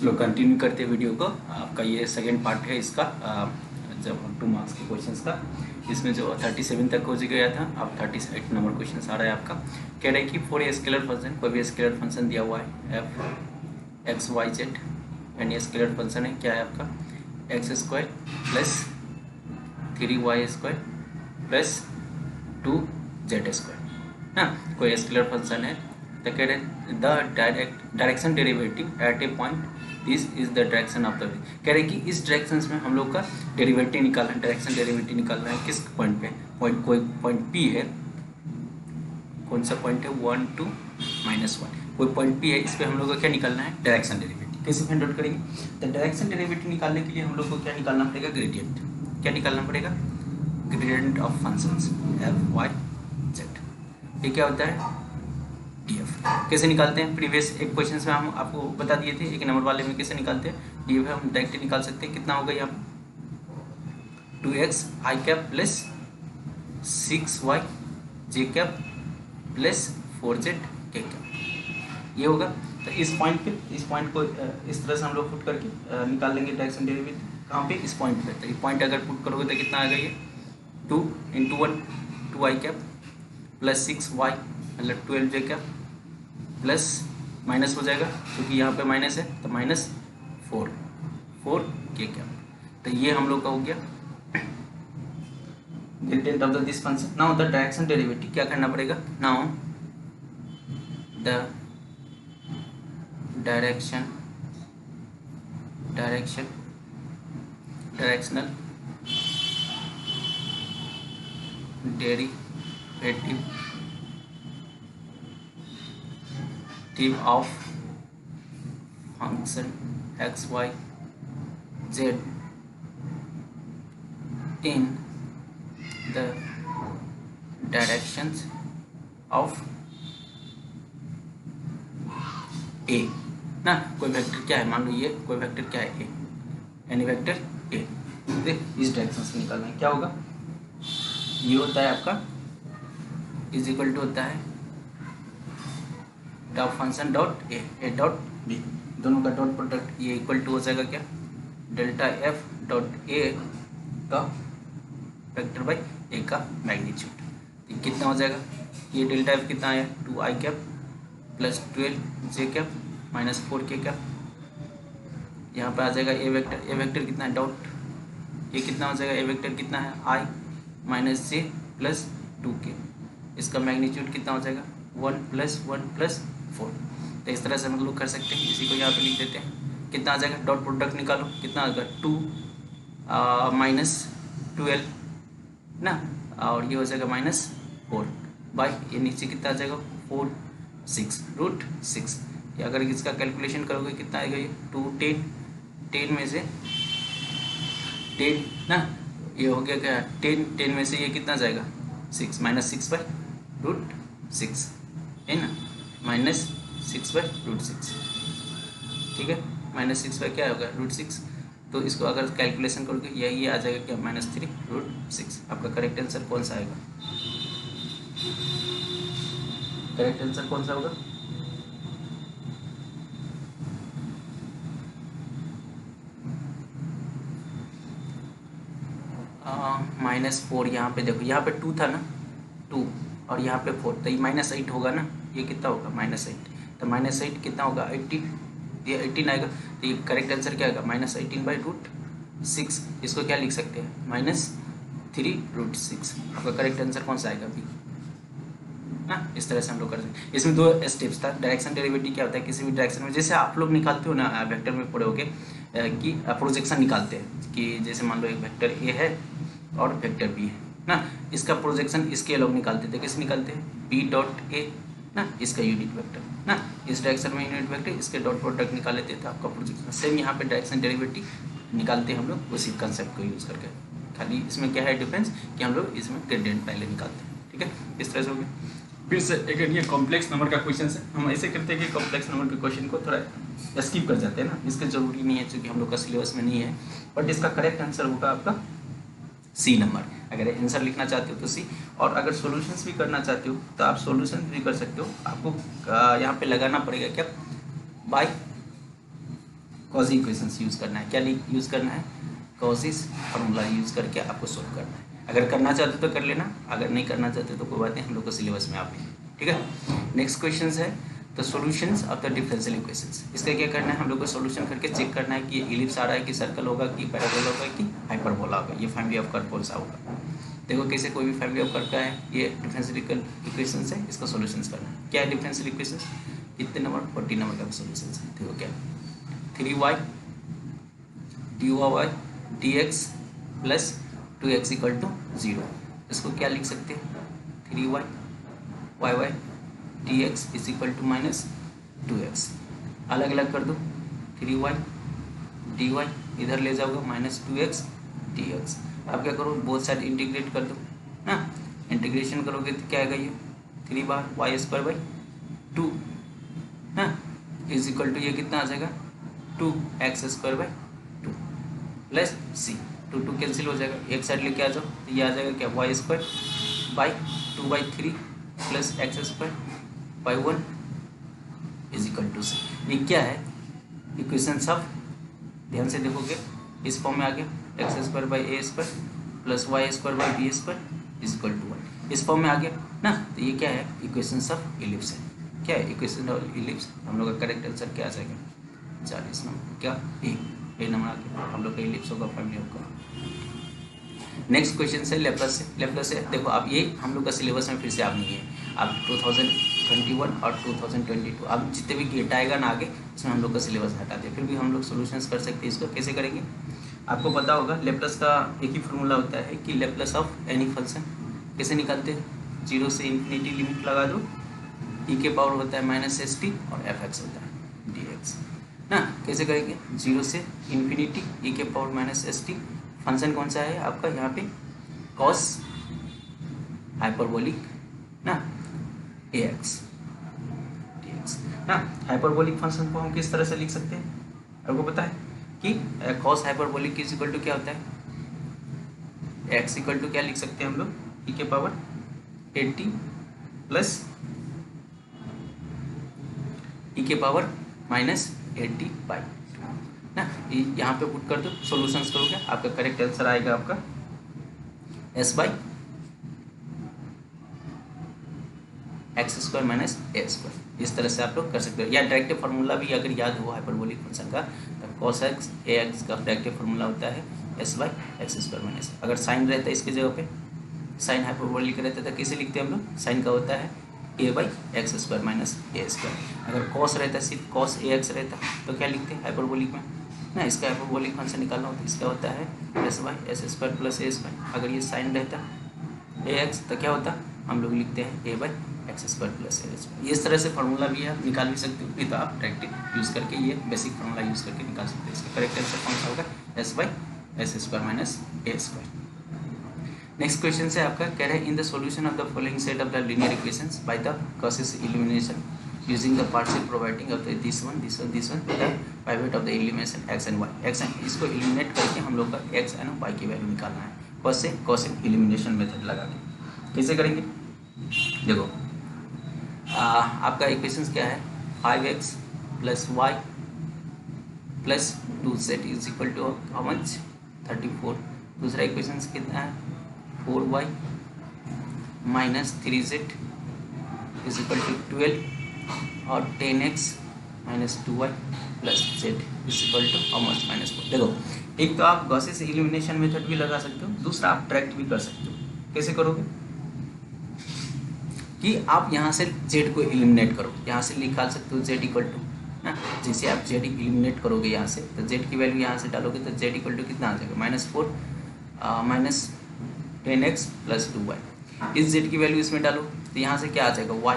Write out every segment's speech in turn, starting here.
चलो कंटिन्यू करते हैं वीडियो को। आपका ये सेकंड पार्ट है इसका, जब 2 मार्क्स के क्वेश्चंस का। इसमें जो 37 तक हो गया था, अब 38 नंबर क्वेश्चन आ रहा है आपका। कह रहे हैं कि फॉर ए स्केलर फंक्शन, कोई भी स्केलर फंक्शन दिया हुआ है F X Y Z, and ये स्केलर फंक्शन है, क्या है आपका X square plus 3y square plus 2z square. हाँ, कोई स्केलर फंक्शन है तो कह रहे the direction derivative at a point, this is the direction of the way. कह रहे कि इस डायरेक्शन में हम लोग का डेरिवेटिव निकालना है, डायरेक्शन डेरिवेटिव निकालना है किस पॉइंट पे, कोई पॉइंट P है, कौन सा पॉइंट है 1 2 -1, कोई पॉइंट P है, इस पे हम लोग को क्या निकालना है डायरेक्शन डेरिवेटिव। कैसे फाइंड आउट करेंगे, तो डायरेक्शन डेरिवेटिव निकालने के लिए हम लोग को क्या निकालना पड़ेगा, ग्रेडियंट। क्या निकालना पड़ेगा, gradient of functions F Y Z. ये क्या होता है df। कैसे निकालते हैं, प्रीवियस एक क्वेश्चन में हम आपको बता दिए थे, एक नंबर वाले में कैसे निकालते हैं df हम डायरेक्ट निकाल सकते हैं। कितना होगा यहाँ 2x i cap plus 6y j cap plus 4z k cap, ये होगा। तो इस पॉइंट को इस तरह से हम लोग पुट करके निकाल लेंगे डायरेक्शन डेरिवेटिव। कहाँ पे, इस पॉइंट पे। तो ये पॉइंट अगर पुट करोगे तो कितना आ गया ये 2 × 1 2y कैप प्लस 6y मतलब 12j कैप प्लस माइनस हो जाएगा क्योंकि यहाँ पे माइनस है, तो -4 k कैप। तो ये हम लोग का हो गया gradient of this function. Now the direction derivative क्या करना पड़ेगा, now the directional derivative of function x y z in the directions of a ना, कोई वेक्टर क्या है, मान लो ये कोई वेक्टर क्या है a, यानी वेक्टर a, इस डायरेक्शन से निकालना है। क्या होगा, ये होता है आपका इज इक्वल टू होता है dot function dot A dot B, दोनों का डॉट प्रोडक्ट, ये इक्वल टू हो जाएगा क्या डेल्टा एफ डॉट ए का वेक्टर बाई ए का मैग्नीट्यूड। कितना हो जाएगा, ये डेल्टा एफ कितना आया 2i cap plus 12j cap minus 4k cap. यहाँ पे आ जाएगा ए वेक्टर कितना है डॉट, ये कितना हो जाएगा, ए वेक्टर कितना है i minus j plus 2k, इसका मैग्नीट्यूड कितना हो जाएगा 1 + 1 + 4। तो इस तरह से हम लोग कर सकते हैं। इसी को यहाँ पे लिख देते हैं, कितना आ जाएगा, डॉट प्रोडक्ट निकालो, कितना आ जाएगा 2 -12 ना, और ये हो जाएगा -4 बाई ये नीचे कितना आ जाएगा 4 6 √6। या अगर इसका कैलकुलेशन करोगे कितना आएगा, ये 2 10 में से 10 ना, ये हो गया क्या 10 में से ये कितना जाएगा 6 -6/√6 है ना, -6/√6, ठीक है, -6 क्या होगा √6। तो इसको अगर कैलकुलेशन करोगे ये आ जाएगा क्या -3/√6। आपका करेक्ट आंसर कौन सा आएगा, करेक्ट आंसर कौन सा होगा, -4। यहाँ पे देखो, यहाँ पे 2 था ना, 2 और यहाँ पे 4, तो ये -8 होगा ना, ये कितना होगा -8, तो -8 कितना होगा 18, ये 18 आएगा। तो ये करेक्ट आंसर क्या आएगा -18/√6। इसको क्या लिख सकते हैं -3/√6। आपका करेक्ट आंसर कौन सा आएगा, बी ना। इस तरह से हम लोग कर सकते हैं। इसमें 2 स्टेप्स था। डायरेक्शन डेरिवेटिव क्या होता है, किसी भी डायरेक्शन में जैसे आप लोग निकालते हो ना वेक्टर में पढ़े होगे कि प्रोजेक्शन निकालते हैं, कि जैसे मान लो एक वेक्टर ए है और वेक्टर बी है ना, इसका प्रोजेक्शन इसके लोग निकालते थे, कैसे निकालते हैं b.a ना, इसका यूनिट वेक्टर ना, इस डायरेक्शन में यूनिट वेक्टर, इसके डॉट प्रोडक्ट निकाल लेते थे, आपका प्रोजेक्शन। सेम यहाँ पे डायरेक्शन डेरिवेटिव निकालते हैं हम लोग उसी कंसेप्ट को यूज़ करके। खाली इसमें क्या है डिफरेंस कि हम लोग इसमें ग्रेडियंट पहले निकालते हैं, ठीक है। इस तरह से हो गया। फिर से अगर ये कॉम्प्लेक्स नंबर का क्वेश्चन है, हम ऐसे करते हैं कि कॉम्प्लेक्स नंबर के क्वेश्चन को थोड़ा स्किप कर जाते हैं ना, इसके जरूरी नहीं है क्योंकि हम लोग का सिलेबस में नहीं है। बट इसका करेक्ट आंसर होगा आपका सी नंबर। अगर आंसर लिखना चाहते हो तो सी, और अगर सॉल्यूशंस भी करना चाहते हो तो आप सॉल्यूशन भी कर सकते हो। आपको यहाँ पे लगाना पड़ेगा क्या, बाय कॉजी इक्वेशंस यूज़ करना है। क्या यूज़ करना है? कॉजिस फार्मूला यूज़ करके आपको सोल्व करना है। अगर करना चाहते तो कर लेना, अगर नहीं करना चाहते तो कोई बात नहीं, हम लोग को सिलेबस में आप लेंगे, ठीक है। नेक्स्ट क्वेश्चन है the solutions of the differential equations. इसका क्या करना है, हम लोग को सॉल्यूशन करके चेक करना है कि ये इलिप्स आ रहा है कि सर्कल होगा कि पैराबोला होगा कि हाइपरबोला होगा, ये फैमिली ऑफ कर्व कौन सा होगा। देखो कैसे कोई भी फैमिली ऑफ कर्व का है, ये डिफरेंशियल इक्वेशंस है, इसका सॉल्यूशंस करना है। क्या है डिफरेंशियल इक्वेशंस? कितने नंबर? 40 नंबर का सॉल्यूशंस है। देखो क्या 3y dy dx plus 2x equal to 0। इसको क्या लिख सकते हैं? 3y y dx is equal to minus 2x। अलग अलग कर दो, 3y dy इधर ले जाओगे माइनस 2x dx। अब क्या करो, बोथ साइड इंटीग्रेट कर दो ना। इंटीग्रेशन करोगे तो क्या आएगा, ये 3 बार वाई स्क्वायर बाई 2 ना इज इक्वल टू ये कितना आ जाएगा 2x square by 2 plus c। 2 cancel हो जाएगा, एक साइड लेके आ जाओ तो ये आ जाएगा क्या, Y square by 2/3 plus X square by 1 is equal to c। ये क्या है, इक्वेशंस ऑफ, ध्यान से देखोगे इस फॉर्म में आ गया X square by A square plus Y square by B square is equal to 1, इस फॉर्म में आ गया ना। तो ये क्या है, इक्वेशंस ऑफ इलिप्स है। क्या है इक्वेशन ऑफ इलिप्स? हम लोग का करेक्ट आंसर क्या आ जाएगा, 40 नंबर। क्या ए नंबर आ गया, हम लोग का इलिप्स होगा फैमिली होगा। नेक्स्ट क्वेश्चन है लेप्लस से। लेप्लस है, देखो अब ये हम लोग का सिलेबस में फिर से आप नहीं है, अब 2021 और 2022 अब जितने भी गेट आएगा ना आगे उसमें हम लोग का सिलेबस हटा दे, फिर भी हम लोग सोल्यूशंस कर सकते हैं। इसको कैसे करेंगे आपको पता होगा, लेप्लस का एक ही फॉर्मूला होता है कि लेप्लस ऑफ एनी फंक्शन कैसे निकालते हैं, 0 से इन्फिनिटी लिमिट लगा दो, ई के पावर होता है माइनस एस टी और एफ एक्स होता है डी एक्स ना। कैसे करेंगे, 0 से इन्फिनिटी ई के power minus S T, function कौन सा है आपका यहाँ पे, कॉस हाइपरबोलिक ना ए एक्स डी एक्स ना। हाइपरबोलिक फंक्शन को हम किस तरह से लिख सकते हैं, आपको पता है कि cos hyperbolic is equal to क्या होता है, एक्स इक्वल टू क्या लिख सकते हैं हम लोग, ई के पावर 80 प्लस ई के पावर माइनस 80 बाई ना। यहाँ पे पुट कर दो, सॉल्यूशंस करोगे आपका करेक्ट आंसर आएगा आपका S by x square minus A square. इस तरह से आप लोग कर सकते हो, या डायरेक्ट फार्मूला भी अगर याद हो हाइपरबोलिक फंक्शन का तो कॉस एक्स ए एक्स का डायरेक्ट फार्मूला होता है S by x square minus, अगर साइन रहता है इसकी जगह पे, साइन हाइपरबोलिक रहता था कैसे लिखते हैं हम लोग, साइन का होता है a by x square minus A square. अगर कॉस रहता है सिर्फ कॉस ए एक्स रहता तो क्या लिखते हैं हाइपरबोलिक में ना, इसका हाइपरबोलिक फंक्शन निकालना होता है, इसका होता है S by S square plus a square. अगर ये साइन रहता ए एक्स तो क्या होता, हम लोग लिखते हैं a by x square plus a square. इस तरह से फार्मूला भी आप निकाल भी सकते हो, नहीं तो आप डायरेक्ट यूज़ करके ये बेसिक फार्मूला यूज़ करके निकाल सकते हैं। इसका करेक्ट आंसर कौन सा होगा, S by S square minus A square. Next question से आपका कह रहे हैं in the solution of the following set of the linear equations by the Gauss's elimination using the partial providing of this one the pivot of the elimination X and Y. X and इसको eliminate करके हम लोग का X and Y की value निकालना है, कौन से गॉसेस एलिमिनेशन मेथड लगा के। कैसे करेंगे, देखो आपका इक्वेशंस क्या है, 5x plus Y plus 2z is equal to how much 34। दूसरा इक्वेशंस कितना है, 4y minus 3z is equal to 12 और 10x minus 2y plus z is equal to how much minus 4। देखो एक तो आप गॉसेस एलिमिनेशन मेथड भी लगा सकते हो, दूसरा आप डायरेक्ट भी कर सकते हो। कैसे करोगे कि आप यहाँ से z को एलिमिनेट करो, यहाँ से निकाल सकते हो z इक्वल टू ना, जैसे आप z एलिमिनेट करोगे यहाँ से तो z की वैल्यू यहाँ से डालोगे तो z इक्वल टू कितना आ जाएगा, -4 माइनस 10x प्लस 2y। इस z की वैल्यू इसमें डालो तो यहाँ से क्या आ जाएगा y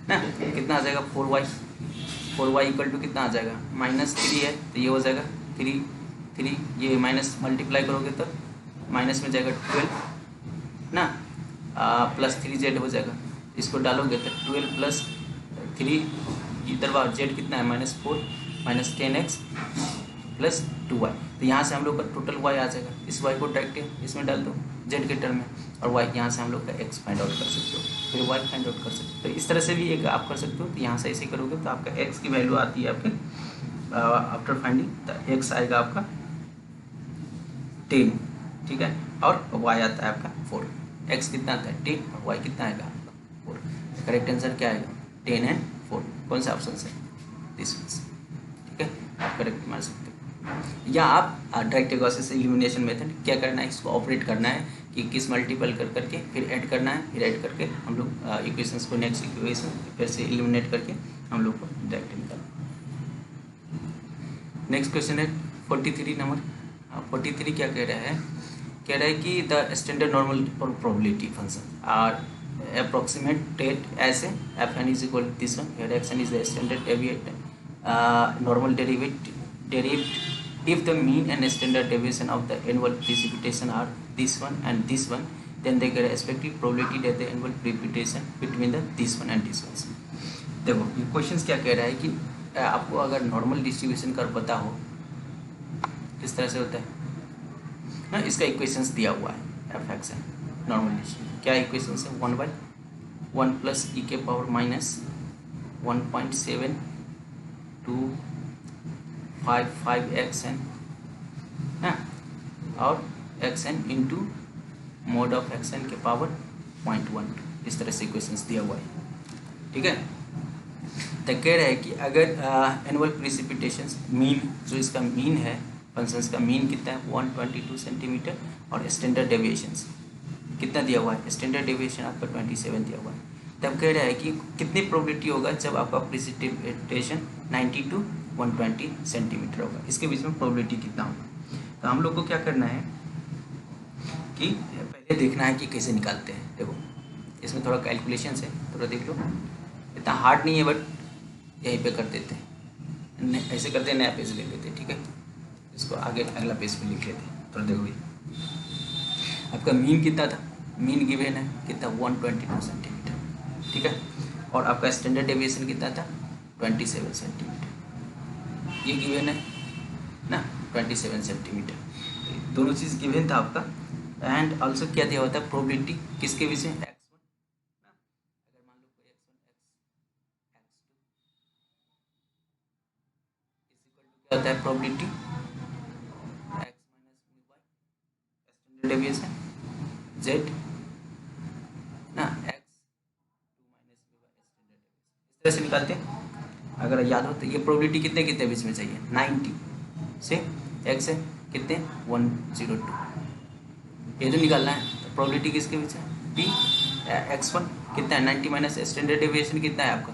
ना, कितना आ जाएगा 4y इक्वल टू कितना आ जाएगा, -3 है तो ये हो जाएगा 3 ये माइनस मल्टीप्लाई करोगे तो माइनस में जाएगा 12 ना, प्लस 3z हो जाएगा, इसको डालोगे तो 12 प्लस 3 इधर बार z कितना है -4 माइनस 10x प्लस 2y। तो यहाँ से हम लोग का टोटल y आ जाएगा, इस y को डायरेक्ट इसमें डाल दो z के टर्म में, और y यहाँ से हम लोग का x फाइंड आउट कर सकते हो, फिर y फाइंड आउट कर सकते हो। तो इस तरह से भी एक आप कर सकते हो। तो यहाँ से ऐसे करोगे तो आपका x की वैल्यू आती है आपके आफ्टर फाइंडिंग द एक्स आएगा आपका 10, ठीक है, और वाई आता है आपका 4। एक्स कितना आता है 10 और वाई कितना आएगा आपका 4। करेक्ट आंसर क्या आएगा 10 एंड 4। कौन सा ऑप्शन से दिस वन, ठीक है, आप करेक्ट मान सकते हो। या आप डायरेक्ट गॉसियन एलिमिनेशन मेथड क्या करना है, इसको ऑपरेट करना है कि किस मल्टीपल कर करके फिर ऐड करना है, फिर ऐड करके हम लोग इक्वेशंस को नेक्स्ट इक्वेशन फिर से एलिमिनेट करके हम लोग को डायरेक्ट निकालना। नेक्स्ट क्वेश्चन है 43 नंबर। 43 क्या कह रहा है कि the standard normal for probability function are approximated as a fn is equal to this one, here xn is the standard deviation normal derived if the mean and standard deviation of the annual precipitation are this one and this one, then they get respective probability that the annual precipitation between the this one and this one। देखो ये questions क्या कह रहा है कि आपको अगर normal distribution कर पता हो किस तरह से होता है ना, इसका इक्वेशंस दिया हुआ है F X N normal distribution. क्या इक्वेशन है 1/1 प्लस ई के पावर माइनस 1.725 एक्स एन है और X N into mod of X N के पावर 0.12, इस तरह से इक्वेशंस दिया हुआ है, ठीक है। तो कह रहा है कि अगर एनुअल प्रिसिपिटेशन मीन, जो इसका मीन है फंक्शंस का मीन कितना है 122 सेंटीमीटर और स्टैंडर्ड डेविएशंस कितना दिया हुआ है, स्टैंडर्ड डेविएशन आपका 27 दिया हुआ है। तब कह रहा है कि कितनी प्रोबेबिलिटी होगा जब आपका प्रिसिपिटेशन 90 to 120 सेंटीमीटर होगा, इसके बीच में प्रोबेबिलिटी कितना होगा। तो हम लोग को क्या करना है कि पहले देखना है कि कैसे निकालते हैं। देखो इसमें थोड़ा कैलकुलेशन है, थोड़ा देख लो, इतना हार्ड नहीं है बट यहीं पे कर देते हैं, ऐसे करते हैं, नया पेज ले लेते हैं, ठीक है। इसको आगे अगला पेज पे लिख लेते हैं। थोड़ा देखो आपका मीन कितना था, मीन गिवन है कितना 122 सेंटीमीटर, ठीक है, और आपका स्टैंडर्ड डेविएशन कितना था 27 सेंटीमीटर, ये गिवन है ना 27 सेंटीमीटर, दोनों चीज़ गिवन था आपका। एंड ऑल्सो क्या दिया हुआ था प्रोबेबिलिटी किसके विषय x1 ना, अगर मान लो कोई x1 x2 क्या होता है probability x minus mu by standard deviation z ना x 2 minus mu by standard deviation, इस तरह से निकालते हैं। अगर याद हो तो ये प्रोबेबिलिटी कितने कितने बीच में चाहिए 90 से x है कितने 102, ये जो निकालना है। तो प्रोबेबिलिटी किसके बीच है p x1 कितना है 90 माइनस स्टैंडर्ड डेविएशन कितना है आपका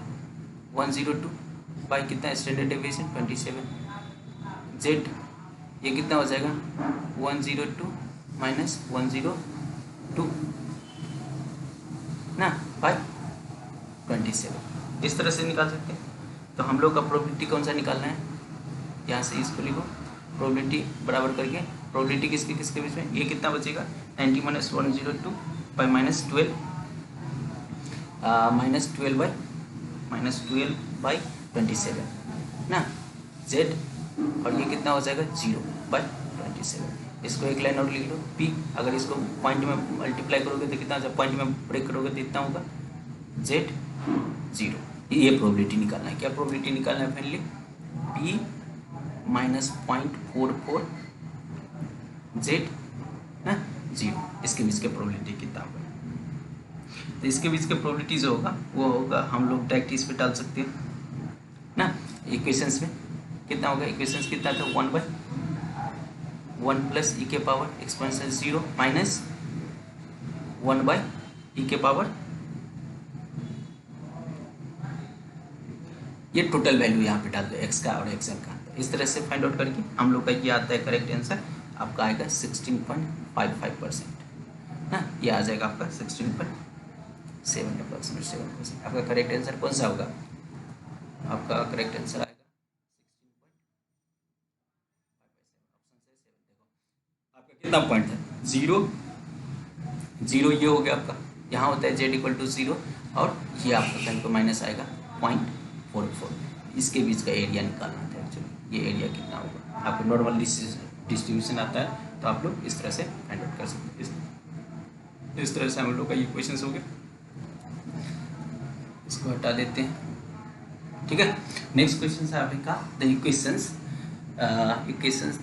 102 बाई कितना है स्टैंडर्ड डेविएशन 27, z ये कितना हो जाएगा 102 माइनस 102 ना बाई 27, इस तरह से निकाल सकते हैं। तो हम लोग का प्रोबेबिलिटी कौन सा निकालना है, यहाँ से इसको लिखो प्रोबेबिलिटी बराबर करके प्रोबेबिलिटी किसके किसके बीच में, ये कितना बचेगा 90 माइनस 102 बाई माइनस 12 बाई 27 ना z, और ये कितना हो जाएगा 0 बाई 27। इसको एक लाइन और लिख लो p, अगर इसको पॉइंट में मल्टीप्लाई करोगे तो कितना, जब पॉइंट में ब्रेक करोगे तो इतना होगा z 0। ये प्रोबेबिलिटी निकालना है, क्या प्रोबेबिलिटी निकालना है फाइनली p माइनस 0.44 z ना 0, इसके बीच के प्रोबेबिलिटी कितना होगा। तो इसके बीच के प्रोबेबिलिटी जो होगा वो होगा, हम लोग डायरेक्ट इस पे डाल सकते हैं ना इक्वेशंस में, कितना होगा इक्वेशंस कितना था 1/1 प्लस ई के पावर एक्सपोनेंशियल 0 माइनस 1/e के पावर, ये टोटल वैल्यू यहाँ पे डाल दो x का और xn का। इस तरह से फाइंड आउट करके हम लोग का ये आता है करेक्ट आंसर आपका आएगा 16.55% ना, ये आ जाएगा आपका 16.7 अप्रॉक्सीमेट 7%। आपका करेक्ट आंसर कौन सा होगा, आपका करेक्ट आंसर आएगा 16.55%। आपका कितना पॉइंट था 0 ये हो गया आपका, यहाँ होता है z = 0 और ये आपका कहीं पर माइनस आएगा 0.44, इसके बीच का एरिया निकालना था एक्चुअली। ये एरिया कितना होगा, आपको नॉर्मल डिस्ट्रीब्यूशन आता है तो आप लोग इस तरह से फाइंड आउट कर सकते हैं। इस तरह से हम लोग का ये क्वेश्चन हो गया, इसको हटा देते हैं। ठीक है। नेक्स्ट क्वेश्चन है आपका द इक्वेशंस